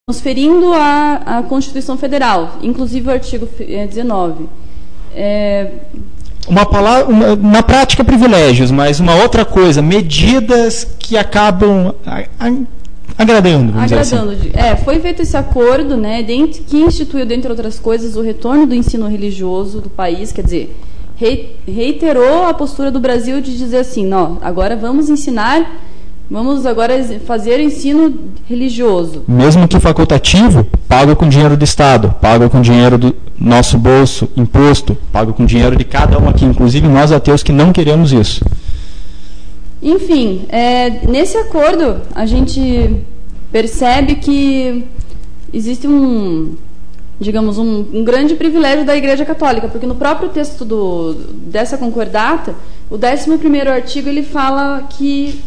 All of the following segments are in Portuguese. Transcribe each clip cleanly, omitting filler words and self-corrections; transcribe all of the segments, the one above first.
transferindo a Constituição Federal, inclusive o artigo 19. Na prática, privilégios, mas uma outra coisa, medidas que acabam agradando, vamos dizer assim. Foi feito esse acordo, né, que instituiu, dentre outras coisas, o retorno do ensino religioso do país, quer dizer, reiterou a postura do Brasil de dizer assim, não, agora vamos agora fazer ensino religioso. Mesmo que facultativo, paga com dinheiro do Estado, paga com dinheiro do nosso bolso, imposto, paga com dinheiro de cada um aqui, inclusive nós ateus que não queremos isso. Enfim, nesse acordo a gente percebe que existe um grande privilégio da Igreja Católica, porque no próprio texto dessa concordata, o 11º artigo ele fala que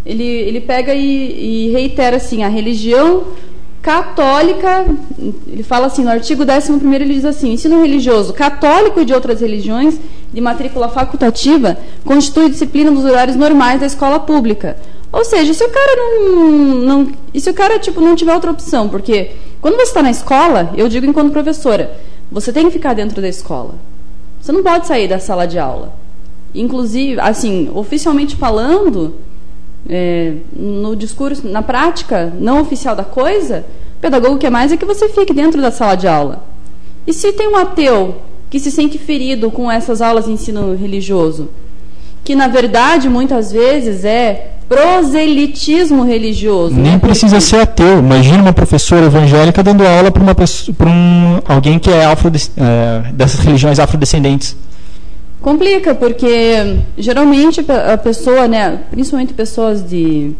ele pega e reitera assim, a religião católica, ele fala assim, no artigo 11º ele diz assim, o ensino religioso católico e de outras religiões de matrícula facultativa constitui disciplina dos horários normais da escola pública. Ou seja, se o cara não tiver outra opção, porque quando você está na escola, eu digo enquanto professora, você tem que ficar dentro da escola. Você não pode sair da sala de aula. Inclusive, assim, oficialmente falando, no discurso, na prática não oficial da coisa, o pedagogo quer mais é que você fique dentro da sala de aula. E se tem um ateu que se sente ferido com essas aulas de ensino religioso, que na verdade muitas vezes é proselitismo religioso. Nem precisa ser ateu. Imagina uma professora evangélica dando aula para alguém que é dessas religiões afrodescendentes. Complica, porque geralmente a pessoa, né, principalmente pessoas que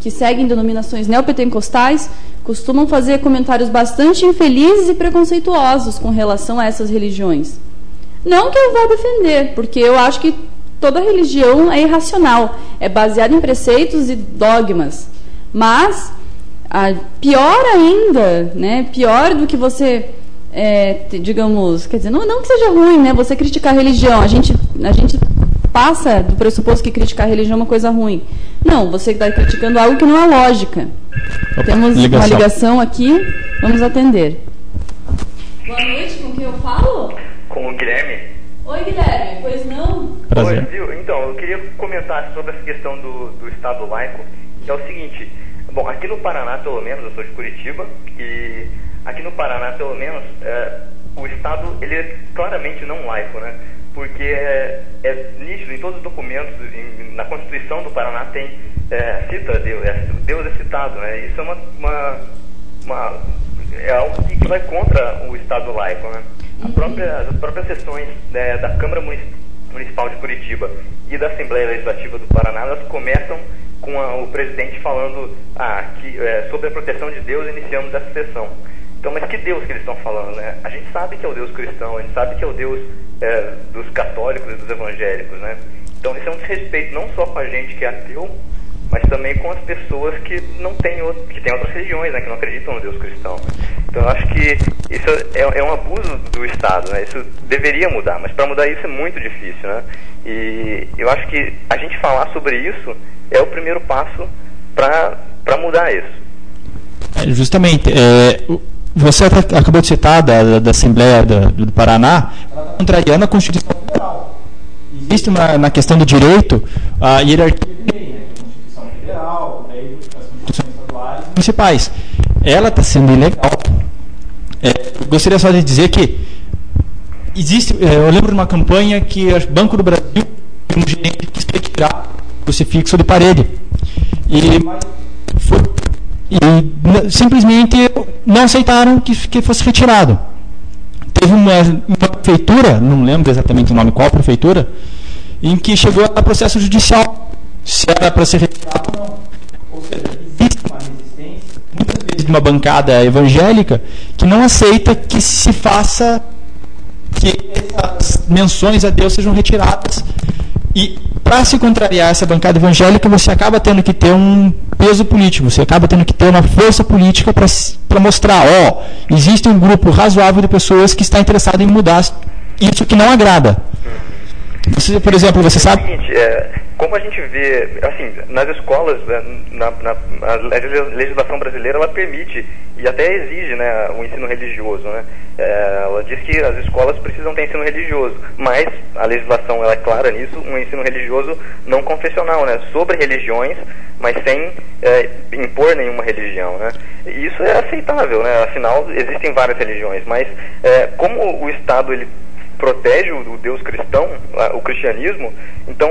seguem denominações neopentecostais, costumam fazer comentários bastante infelizes e preconceituosos com relação a essas religiões. Não que eu vá defender, porque eu acho que toda religião é irracional, é baseada em preceitos e dogmas. Mas, pior ainda, né, pior do que você... digamos, quer dizer, não que seja ruim, né, você criticar a religião, a gente passa do pressuposto que criticar a religião é uma coisa ruim. Não, você está criticando algo que não é lógica. Temos uma ligação aqui, vamos atender. Boa noite, com quem eu falo? Com o Guilherme. Oi, Guilherme, pois não? Prazer. Oi, então, eu queria comentar sobre essa questão do Estado laico. É o seguinte, bom, aqui no Paraná, pelo menos, eu sou de Curitiba, e aqui no Paraná, pelo menos, o Estado, ele é claramente não laico, né? Porque é nítido em todos os documentos, na Constituição do Paraná cita Deus, Deus é citado, né? Isso é algo que vai contra o Estado laico, né? As próprias sessões da Câmara Municipal de Curitiba e da Assembleia Legislativa do Paraná, elas começam com o presidente falando sobre a proteção de Deus, iniciamos essa sessão. Então, mas que Deus que eles estão falando, né? A gente sabe que é o Deus cristão, a gente sabe que é o Deus dos católicos e dos evangélicos, né? Então, isso é um desrespeito não só com a gente que é ateu, mas também com as pessoas que têm outras religiões, né? Que não acreditam no Deus cristão. Então, eu acho que isso é um abuso do Estado, né? Isso deveria mudar, mas para mudar isso é muito difícil, né? E eu acho que a gente falar sobre isso é o primeiro passo para mudar isso. Justamente, você acabou de citar da Assembleia do Paraná, contrariando a Constituição Federal. Existe na questão do direito a hierarquia de lei, né? Constituição Federal, as constituições estaduais e municipais. Ela está sendo ilegal. Eu gostaria só de dizer que existe. Eu lembro de uma campanha que o Banco do Brasil, um gerente quis retirar o crucifixo de parede. E simplesmente não aceitaram que fosse retirado. Teve uma prefeitura, não lembro exatamente o nome, qual prefeitura, em que chegou a processo judicial, se era para ser retirado ou não. Ou seja, existe uma resistência, muitas vezes de uma bancada evangélica, que não aceita que se faça, que essas menções a Deus sejam retiradas. E para se contrariar essa bancada evangélica, você acaba tendo que ter um peso político, você acaba tendo que ter uma força política para mostrar, existe um grupo razoável de pessoas que está interessado em mudar isso que não agrada. Você, por exemplo, você sabe... É o seguinte, como a gente vê, assim, nas escolas, a legislação brasileira, ela permite e até exige, né, o ensino religioso, né? Ela diz que as escolas precisam ter ensino religioso, mas a legislação, ela é clara nisso, um ensino religioso não confessional, né, sobre religiões, mas sem impor nenhuma religião, né? E isso é aceitável, né? Afinal, existem várias religiões, mas como o Estado, ele protege o Deus cristão, o cristianismo, então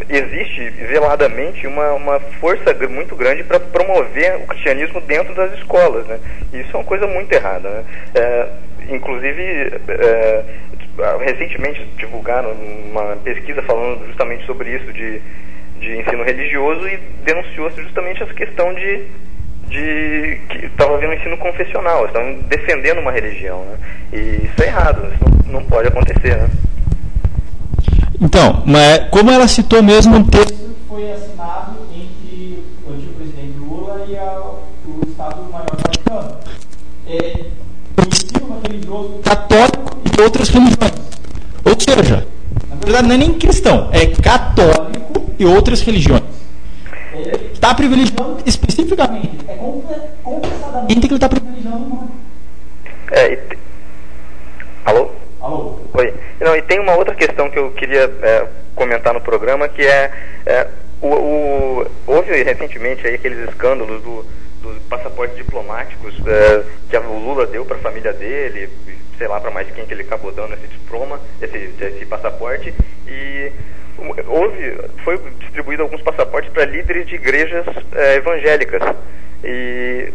existe veladamente uma força muito grande para promover o cristianismo dentro das escolas, né? Isso é uma coisa muito errada, né? Inclusive, recentemente divulgaram uma pesquisa falando justamente sobre isso de ensino religioso e denunciou-se justamente essa questão de que estava havendo um ensino confessional, estavam defendendo uma religião, né? E isso é errado, isso não pode acontecer, né? Então, mas como ela citou mesmo um texto que foi assinado entre o antigo presidente Lula e o Estado-Maior Vaticano, o ensino religioso católico e outras religiões, ou seja, na verdade não é nem cristão, é católico e outras religiões. Está privilegiando especificamente, confessadamente que ele está privilegiando o mundo. Alô? Alô? Oi. Não, e tem uma outra questão que eu queria comentar no programa, que houve recentemente aí aqueles escândalos dos passaportes diplomáticos que o Lula deu para a família dele, sei lá para mais quem que ele acabou dando esse diploma, esse passaporte, e foi distribuído alguns passaportes para líderes de igrejas evangélicas. E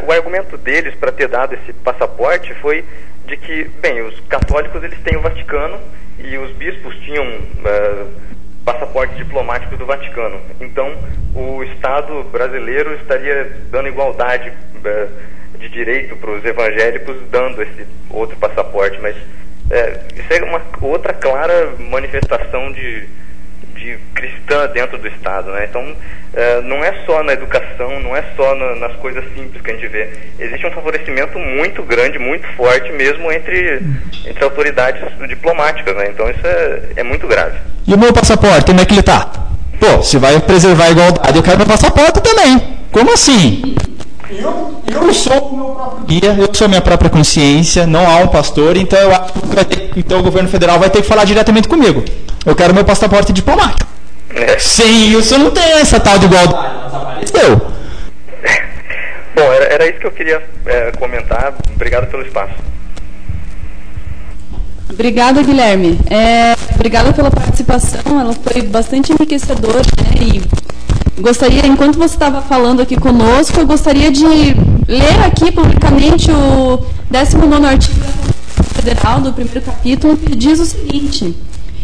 o argumento deles para ter dado esse passaporte foi de que, bem, os católicos eles têm o Vaticano e os bispos tinham passaporte diplomático do Vaticano. Então, o Estado brasileiro estaria dando igualdade de direito para os evangélicos, dando esse outro passaporte, mas isso é uma outra clara manifestação de cristã dentro do Estado, né? Então, não é só na educação, não é só nas coisas simples que a gente vê. Existe um favorecimento muito grande, muito forte mesmo entre autoridades diplomáticas, né? Então, isso é muito grave. E o meu passaporte, como é que ele está? Pô, se vai preservar a igualdade, eu quero meu passaporte também. Como assim? Eu sou o meu próprio guia, eu sou a minha própria consciência, não há um pastor, então eu acho que então o governo federal vai ter que falar diretamente comigo. Eu quero meu passaporte diplomático. Sem isso não tem essa tal de igualdade. Mas apareceu. Bom, era isso que eu queria comentar. Obrigado pelo espaço. Obrigada, Guilherme. Obrigada pela participação, ela foi bastante enriquecedora, né? E gostaria, enquanto você estava falando aqui conosco, eu gostaria de ler aqui publicamente o 19º artigo da Constituição Federal, do primeiro capítulo, que diz o seguinte: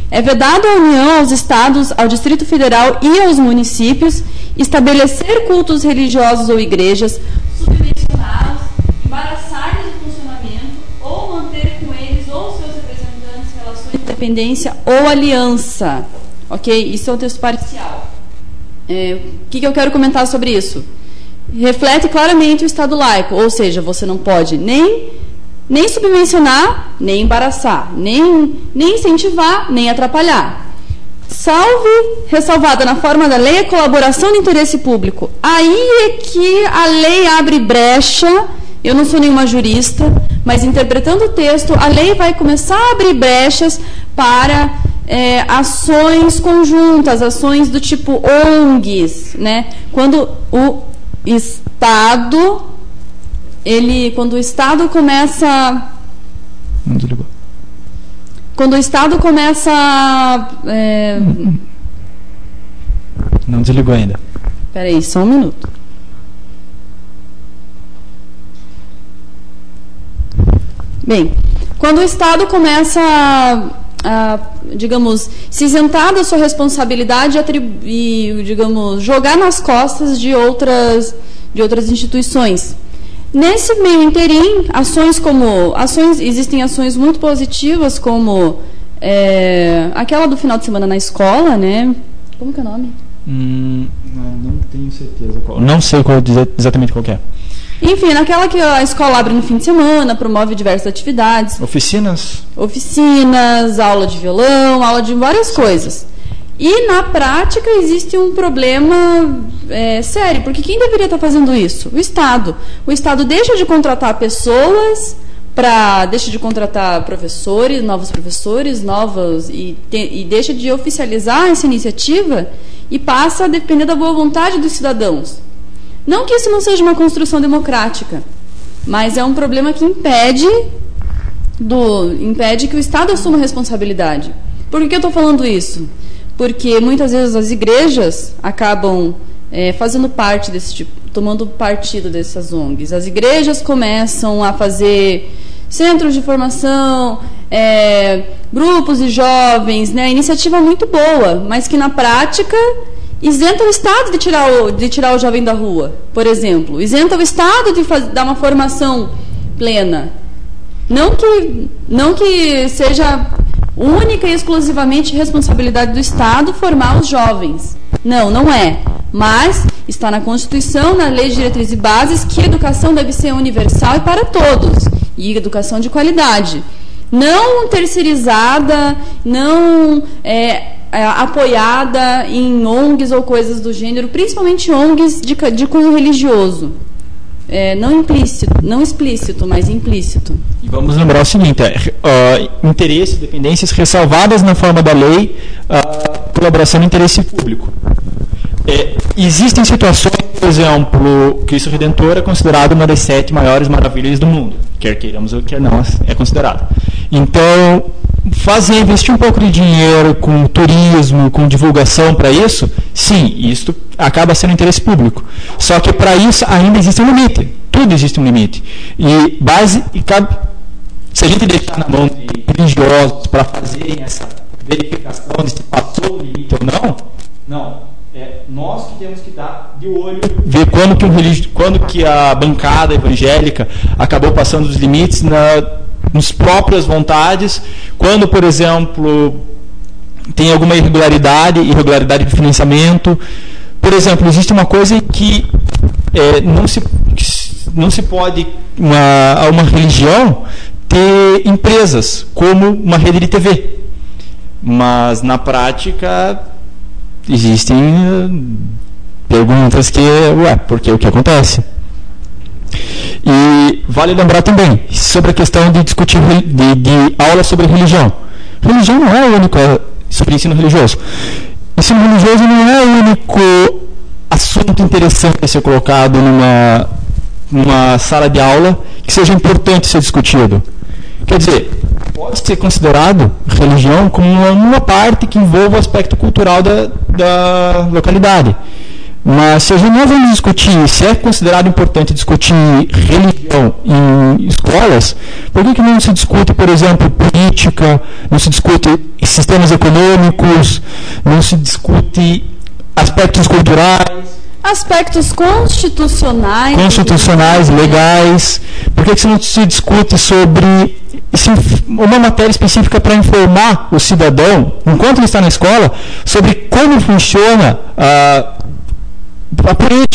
é vedado à União, aos Estados, ao Distrito Federal e aos municípios estabelecer cultos religiosos ou igrejas, subvencioná-los, embaraçar-lhes o funcionamento ou manter com eles ou seus representantes relações de dependência ou aliança. Ok? Isso é um texto parcial. O que eu quero comentar sobre isso? Reflete claramente o Estado laico, ou seja, você não pode nem subvencionar, nem embaraçar, nem incentivar, nem atrapalhar. Salve, ressalvada na forma da lei, a colaboração de interesse público. Aí é que a lei abre brecha. Eu não sou nenhuma jurista, mas interpretando o texto, a lei vai começar a abrir brechas para ações conjuntas, ações do tipo ONGs, né? Quando o Estado começa... Não desligou. Quando o Estado começa... Não desligou ainda. Espera aí, só um minuto. Bem, quando o Estado começa digamos, se isentar da sua responsabilidade e, digamos, jogar nas costas de outras instituições. Nesse meio interim, existem ações muito positivas, como aquela do final de semana na escola, né? Como que é o nome? Não tenho certeza qual. Não sei exatamente qual que é. Enfim, naquela que a escola abre no fim de semana, promove diversas atividades. Oficinas, aula de violão, aula de várias coisas. E, na prática, existe um problema sério, porque quem deveria estar fazendo isso? O Estado. O Estado deixa de contratar pessoas, deixa de contratar professores, e deixa de oficializar essa iniciativa e passa a depender da boa vontade dos cidadãos. Não que isso não seja uma construção democrática, mas é um problema que impede que o Estado assuma responsabilidade. Por que eu estou falando isso? Porque muitas vezes as igrejas acabam fazendo parte desse tipo, tomando partido dessas ONGs. As igrejas começam a fazer centros de formação, grupos de jovens, né? Iniciativa muito boa, mas que na prática isenta o Estado de tirar o jovem da rua, por exemplo. Isenta o Estado de dar uma formação plena. Não que seja única e exclusivamente responsabilidade do Estado formar os jovens. Não é. Mas está na Constituição, na Lei de Diretrizes e Bases, que a educação deve ser universal e para todos. E educação de qualidade. Não terceirizada, não apoiada em ONGs ou coisas do gênero, principalmente ONGs de cunho religioso. Não explícito, mas implícito. E vamos lembrar o seguinte, interesse e dependências ressalvadas na forma da lei, colaboração no interesse público. Existem situações, por exemplo, Cristo Redentor é considerado uma das 7 maiores maravilhas do mundo, quer queiramos ou quer não, é considerado. Então, investir um pouco de dinheiro com turismo, com divulgação para isso, sim, isso acaba sendo interesse público. Só que para isso ainda existe um limite. Tudo existe um limite. Se a gente deixar na mão de religiosos para fazerem essa verificação de se passou o limite ou não, nós que temos que estar de olho, ver quando que a bancada evangélica acabou passando os limites nas próprias vontades, quando, por exemplo, tem alguma irregularidade de financiamento. Por exemplo, existe uma coisa que não se pode uma religião ter empresas como uma rede de TV, mas na prática existem perguntas que, porque o que acontece? E vale lembrar também sobre a questão de discutir de aula sobre religião. Religião não é o único sobre ensino religioso. Ensino religioso não é o único assunto interessante a ser colocado numa sala de aula que seja importante ser discutido. Quer dizer, pode ser considerado religião como uma parte que envolve o aspecto cultural da localidade. Mas se a gente não vamos discutir, se é considerado importante discutir religião em escolas, por que não se discute, por exemplo, política, não se discute sistemas econômicos, não se discute aspectos culturais? Aspectos constitucionais, legais. Por que não se discute sobre uma matéria específica para informar o cidadão, enquanto ele está na escola, sobre como funciona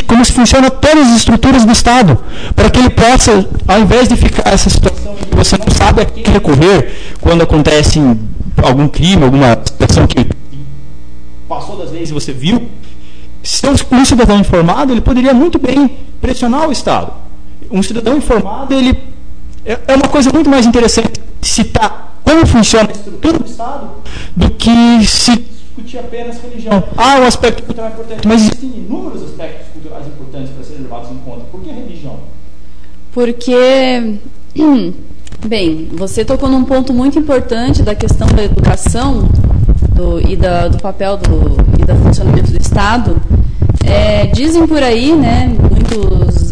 como se funciona todas as estruturas do Estado, para que ele possa, ao invés de ficar essa situação em que você não sabe a quem recorrer quando acontece algum crime, alguma situação que passou das leis e você viu, se um cidadão informado, ele poderia muito bem pressionar o Estado. Um cidadão informado, ele é uma coisa muito mais interessante citar como funciona a estrutura do Estado do que se discutir apenas religião. Um aspecto cultural importante, mas existem inúmeros aspectos culturais importantes para serem levados em conta. Por que religião? Porque, bem, você tocou num ponto muito importante da questão da educação do papel e do funcionamento do Estado. Dizem por aí, né,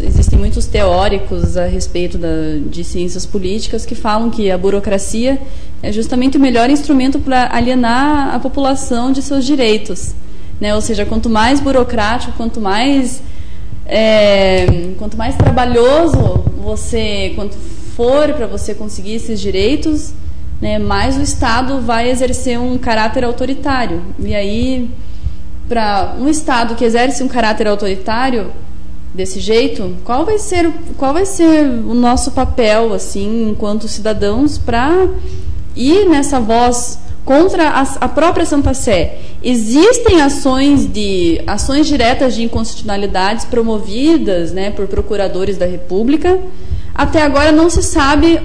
existem muitos teóricos a respeito de ciências políticas que falam que a burocracia é justamente o melhor instrumento para alienar a população de seus direitos, né? Ou seja, quanto mais burocrático, quanto mais trabalhoso quanto for para você conseguir esses direitos, né, mais o Estado vai exercer um caráter autoritário. E aí, para um Estado que exerce um caráter autoritário desse jeito, qual vai ser o nosso papel, assim, enquanto cidadãos, para ir nessa voz contra a própria Santa Sé? Existem ações diretas de inconstitucionalidades promovidas, né, por procuradores da República. Até agora não se sabe